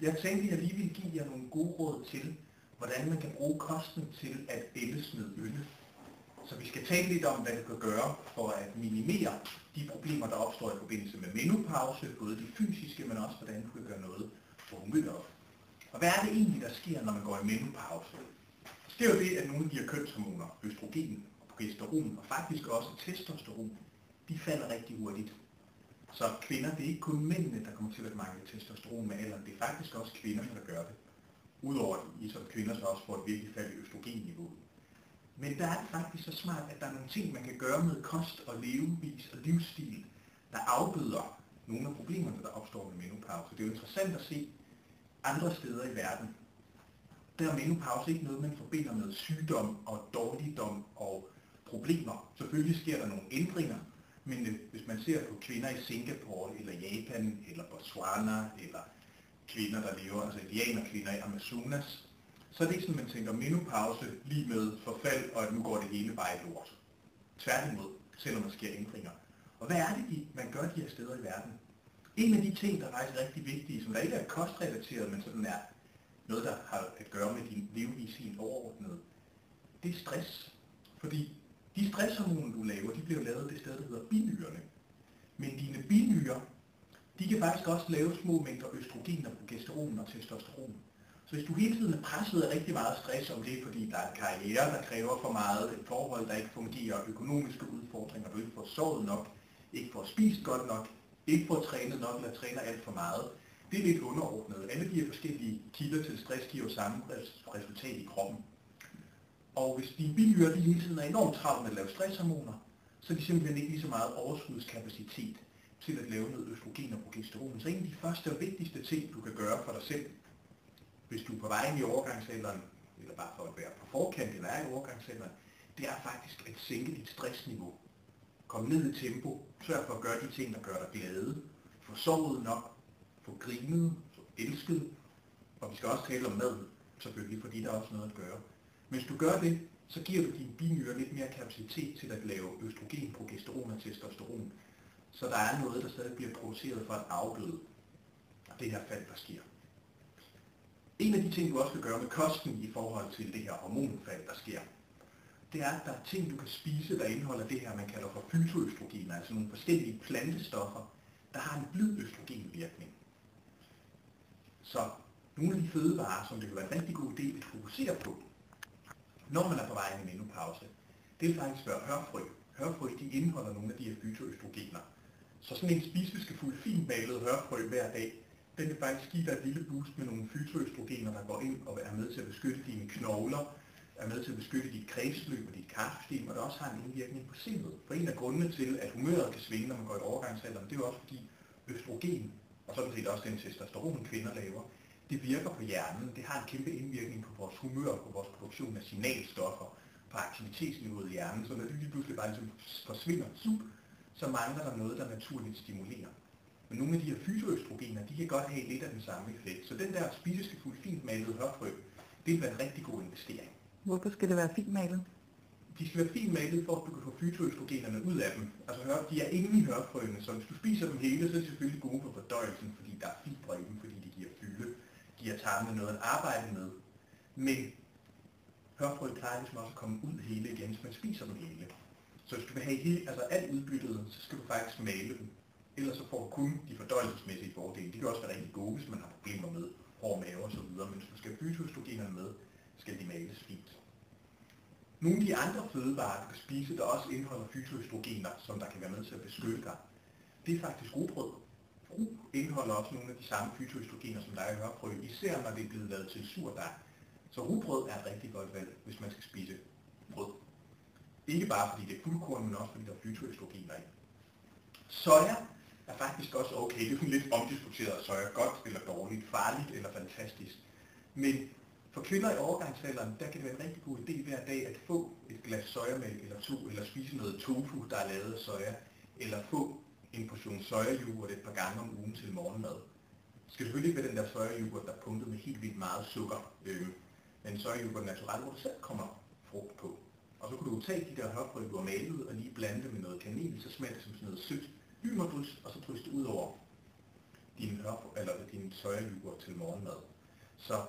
Jeg tænkte, at jeg lige ville give jer nogle gode råd til, hvordan man kan bruge kosten til at ellesmede ølle. Så vi skal tale lidt om, hvad du kan gøre for at minimere de problemer, der opstår i forbindelse med menopause, både de fysiske, men også hvordan du kan gøre noget for humøret. Og hvad er det egentlig, der sker, når man går i menopause? Der sker jo det, at nogle af de her kønshormoner, østrogen og progesteron, og faktisk også testosteron, de falder rigtig hurtigt. Så kvinder, det er ikke kun mændene, der kommer til at mangle testosteron med alderen, det er faktisk også kvinderne, der gør det. Udover at I som kvinder så også får et virkelig fald i østrogenniveauet. Men der er det faktisk så smart, at der er nogle ting, man kan gøre med kost og levevis og livsstil, der afbøder nogle af problemerne, der opstår med menopause. Det er jo interessant at se andre steder i verden. Der er menopause ikke noget, man forbinder med sygdom og dårligdom og problemer. Selvfølgelig sker der nogle ændringer, men hvis man ser på kvinder i Singapore, eller Japan, eller Botswana, eller kvinder, der lever, altså indianerkvinder i Amazonas, så er det ikke sådan, man tænker menopause lige med forfald, og at nu går det hele bare i lort. Tværtimod, selvom der sker ændringer. Og hvad er det, man gør de her steder i verden? En af de ting, der er faktisk rigtig vigtige, som der ikke er kostrelateret, men sådan er noget, der har at gøre med din levevis helt overordnet, det er stress. Fordi de stresshormoner, du laver, de bliver lavet det sted, der hedder binyrerne. Men dine binyrer, de kan faktisk også lave små mængder østrogen og progesteron og testosteron. Så hvis du hele tiden er presset af rigtig meget stress, om det er fordi der er en karriere, der kræver for meget, et forhold, der ikke fungerer, økonomiske udfordringer, du ikke får sovet nok, ikke får spist godt nok, ikke får trænet nok eller træner alt for meget, det er lidt underordnet. Alle de her forskellige kilder til stress giver jo samme resultat i kroppen. Og hvis dine binyrer de hele tiden er enormt travlt med at lave stresshormoner, så er de simpelthen ikke lige så meget overskudskapacitet til at lave noget østrogen og progesteron. Så en af de første og vigtigste ting, du kan gøre for dig selv, hvis du er på vej ind i overgangsalderen, eller bare for at være på forkant eller er i overgangsalderen, det er faktisk at sænke dit stressniveau. Kom ned i tempo, sørg for at gøre de ting, der gør dig glade, få sovet nok, få grinet, få elsket, og vi skal også tale om mad, selvfølgelig, fordi der er også noget at gøre. Hvis du gør det, så giver du dine binyrer lidt mere kapacitet til at lave østrogen, progesteron og testosteron, så der er noget, der stadig bliver produceret for at afbøde det her fald, der sker. En af de ting, du også kan gøre med kosten i forhold til det her hormonfald, der sker, det er, at der er ting, du kan spise, der indeholder det her, man kalder for fytoøstrogener, altså nogle forskellige plantestoffer, der har en blid østrogenvirkning. Så nogle af de fødevarer, som det kan være en rigtig god idé at fokusere på, når man er på vej i menopause, det vil faktisk være hørfrø. Hørfrø, de indeholder nogle af de her fytoøstrogener. Så sådan en spiseskefuld fint malet hørfrø hver dag, den vil faktisk give dig et lille boost med nogle fytoøstrogener, der går ind og er med til at beskytte dine knogler, er med til at beskytte dit kredsløb og dit kartsystem, og der også har en indvirkning på sindet. For en af grundene til, at humøret kan svinge, når man går i overgangsalderen, det er jo også fordi østrogen, og sådan set også den testosteron, kvinder laver, det virker på hjernen. Det har en kæmpe indvirkning på vores humør, på vores produktion af signalstoffer, på aktivitetsniveauet i hjernen, så når det lige pludselig bare ligesom forsvinder, så mangler der noget, der naturligt stimulerer. Men nogle af de her fytoøstrogener, de kan godt have lidt af den samme effekt. Så den der spiseskefuld fint malet hørfrø, det vil være en rigtig god investering. Hvorfor skal det være fint malet? De skal være fint malet, for at du kan få fytoøstrogenerne ud af dem. Altså de er inde i hørfrøene, så hvis du spiser dem hele, så er de selvfølgelig gode for fordøjelsen, fordi der er fibre i dem, fordi de giver fylde, giver tarmene noget at arbejde med. Men hørfrø plejer ligesom også at komme ud hele igen, så man spiser dem hele. Så hvis du vil have alt udbyttet, så skal du faktisk male dem. Ellers så får du kun de fordøjelsesmæssige fordele. De kan også være rigtig gode, hvis man har problemer med hård mave og så videre. Men hvis du skal have fytoøstrogenerne med, skal de males fint. Nogle af de andre fødevarer, du kan spise, der også indeholder fytoøstrogener, som der kan være med til at beskytte dig, det er faktisk rugbrød. Rug indeholder også nogle af de samme fytoøstrogener, som der er i hørfrø, især når det er blevet lavet til surdej. Så rugbrød er et rigtig godt valg, hvis man skal spise brød. Ikke bare fordi det er fuldkorn, men også fordi der er fytoøstrogener i. Soja er faktisk også okay. Det er sådan lidt omdiskuteret, soja godt eller dårligt, farligt eller fantastisk. Men for kvinder i overgangsalderen, der kan det være en rigtig god idé hver dag at få et glas sojamælk eller to, eller spise noget tofu, der er lavet af soja, eller få en portion sojayoghurt et par gange om ugen til morgenmad. Det skal selvfølgelig ikke være den der sojayoghurt, der er pumpet med helt vildt meget sukker, men sojayoghurt naturelt, hvor der selv kommer frugt på. Og så kan du tage de der hørfrø, du har malet, og lige blande det med noget kanel, så smager det som sådan noget sødt lymerdrys, og så drys det ud over din sojayoghurt til morgenmad. Så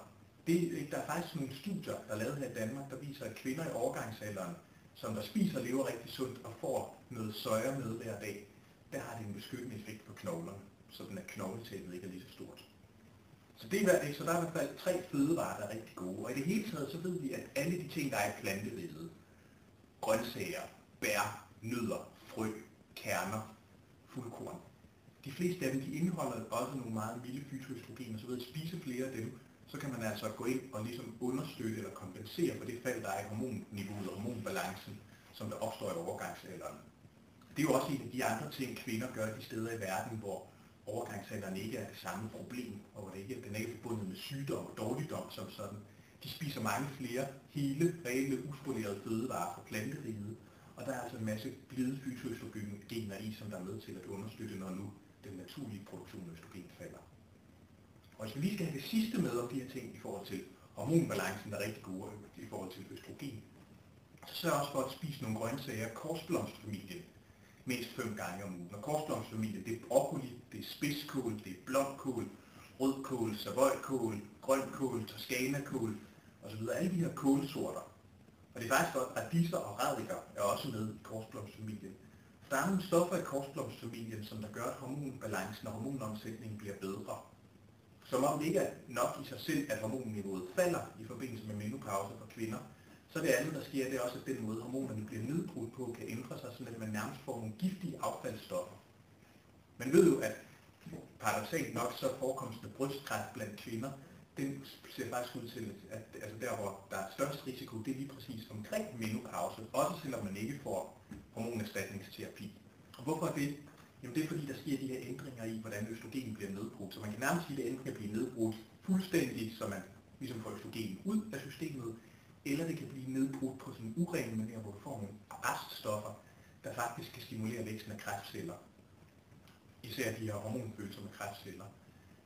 der er faktisk nogle studier, der er lavet her i Danmark, der viser, at kvinder i overgangsalderen, som der spiser og lever rigtig sundt og får noget soja med hver dag, der har det en beskyttende effekt på knoglerne, sådan at knogletabet ikke er lige så stort. Så der er i hvert fald 3 fødevarer, der er rigtig gode. Og i det hele taget, så ved vi, at alle de ting, der er i planteriget, grøntsager, bær, nødder, frø, kerner, fuldkorn, de fleste af dem, de indeholder også nogle meget milde fytoøstrogener, så ved at spise flere af dem, så kan man altså gå ind og ligesom understøtte eller kompensere for det fald, der er i hormonniveauet og hormonbalancen, som der opstår i overgangsalderen. Det er jo også en af de andre ting, kvinder gør de steder i verden, hvor overgangsalderen ikke er det samme problem, og hvor den ikke er forbundet med sygdom og dårligdom som sådan. De spiser mange flere hele, reelle, uspolerede fødevarer fra planteriget, og der er altså en masse blide fytoøstrogener i, som der er med til at understøtte, når nu den naturlige produktion af østrogen falder. Og hvis vi lige skal have det sidste med om de her ting i forhold til hormonbalancen, der er rigtig gode i forhold til østrogen, så sørg også for at spise nogle grøntsager, korsblomstfamilien, mindst 5 gange om ugen. Og korsblomstfamilien, det er broccoli, det er spidskål, det er blomkål, rødkål, savoykål, grønkål, toscanakål osv. Alle de her kålsorter. Og det er faktisk godt, radiser og radiker er også med i korsblomstfamilien. Der er nogle stoffer i korsblomstfamilien, som der gør, at hormonbalancen og hormonomsætningen bliver bedre. Som om det ikke er nok i sig selv, at hormonniveauet falder i forbindelse med menopause for kvinder, så det andet, der sker, det er også, at den måde, hormonerne bliver nedbrudt på, kan ændre sig, sådan at man nærmest får nogle giftige affaldsstoffer. Man ved jo, at paradoksalt nok, så forekomsten af brystkræft blandt kvinder, den ser faktisk ud til, at altså der, hvor der er størst risiko, det er lige præcis omkring menopause, også selvom man ikke får hormonerstatningsterapi. Og hvorfor er det? Jamen det er fordi, der sker de her ændringer i, hvordan østrogen bliver nedbrudt. Så man kan nærmest sige, at det enten kan blive nedbrudt fuldstændig, så man ligesom får østrogen ud af systemet, eller det kan blive nedbrudt på sådan en uren manier, hvor du får nogle reststoffer, der faktisk kan stimulere væksten af kræftceller. Især de her hormonfølsomme kræftceller.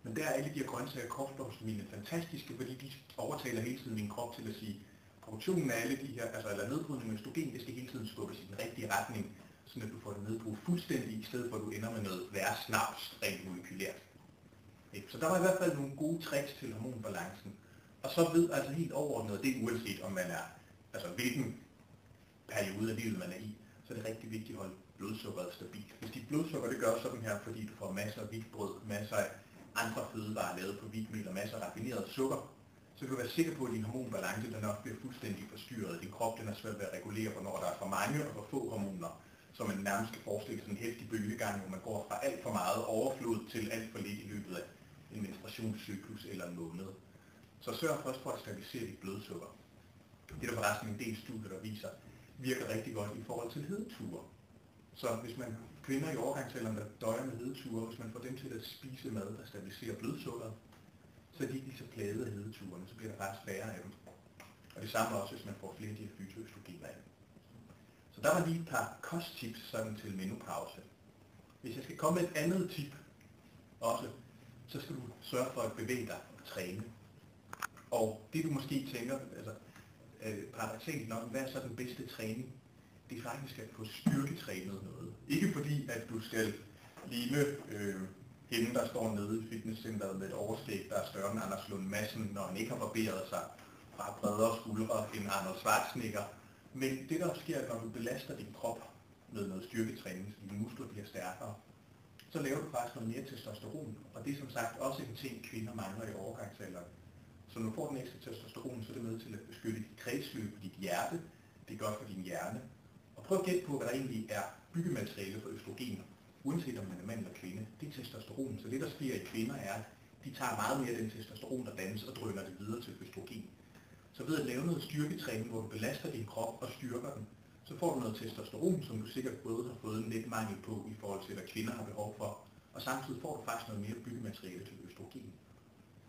Men der er alle de her grøntsager og korsblomstfamilien fantastiske, fordi de overtaler hele tiden min krop til at sige, produktionen af alle de her, eller nedbrydning af østrogen, det skal hele tiden skubbes i den rigtige retning, sådan at du får det nedbrudt fuldstændig, i stedet for at du ender med noget værre snaps rent molekylært. Så der var i hvert fald nogle gode tricks til hormonbalancen. Og så ved altså helt overordnet, det er uanset om man er, altså hvilken periode af livet man er i, så er det rigtig vigtigt at holde blodsukkeret stabilt. Hvis dit blodsukker det gør sådan her, fordi du får masser af hvidt brød, masser af andre fødevarer lavet på hvidt mel og masser af raffineret sukker, så kan du være sikker på, at din hormonbalance den nok bliver fuldstændig forstyrret. Din krop den er svært ved at regulere, hvornår der er for mange og for få hormoner, så man nærmest kan forestille sig en heftig bølgegang, hvor man går fra alt for meget overflod til alt for lidt i løbet af en menstruationscyklus eller en måned. Så sørg først for at stabilisere dit blodsukker. Det er der forresten en del studier, der viser, virker rigtig godt i forhold til hedeture. Så hvis man kvinder i overgangsalderen, der døjer med hedeture, hvis man får dem til at spise mad, der stabiliserer blodsukkeret, så er de ikke lige så plagede af hedeturene, så bliver der faktisk færre af dem. Og det samme også, hvis man får flere af de her fytoøstrogener af. Så der var lige et par kosttips sådan til menopause. Hvis jeg skal komme med et andet tip også, så skal du sørge for at bevæge dig og træne. Og det du måske tænker, altså paradoksalt nok, hvad er så den bedste træning? Det er faktisk at få styrketrænet noget. Ikke fordi, at du skal ligne hende, der står nede i fitnesscenteret med et overskæg, der er større end Anders Lund Madsen, når han ikke har barberet sig fra bredere skuldre end Arnold Schwarzenegger. Men det der sker, når du belaster din krop med noget styrketræning, så dine muskler bliver stærkere, så laver du faktisk noget mere testosteron. Og det er som sagt også en ting, kvinder mangler i overgangsalderen. Så når du får den ekstra testosteron, så er det med til at beskytte dit kredsløb og dit hjerte. Det er godt for din hjerne. Og prøv at gætte på, hvad der egentlig er byggemateriale for østrogener, uanset om man er mand eller kvinde. Det er testosteron. Så det, der sker i kvinder, er, at de tager meget mere af den testosteron, der dannes, og drøner det videre til østrogen. Så ved at lave noget styrketræning, hvor du belaster din krop og styrker den, så får du noget testosteron, som du sikkert både har fået en lidt mangel på i forhold til, hvad kvinder har behov for, og samtidig får du faktisk noget mere byggemateriale til østrogen.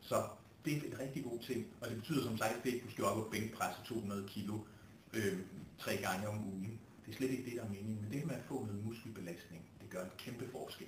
Så det er en rigtig god ting, og det betyder som sagt ikke, at du skal op og bænkpresse 200 kilo 3 gange om ugen. Det er slet ikke det, der er meningen, men det med at få noget muskelbelastning, det gør en kæmpe forskel.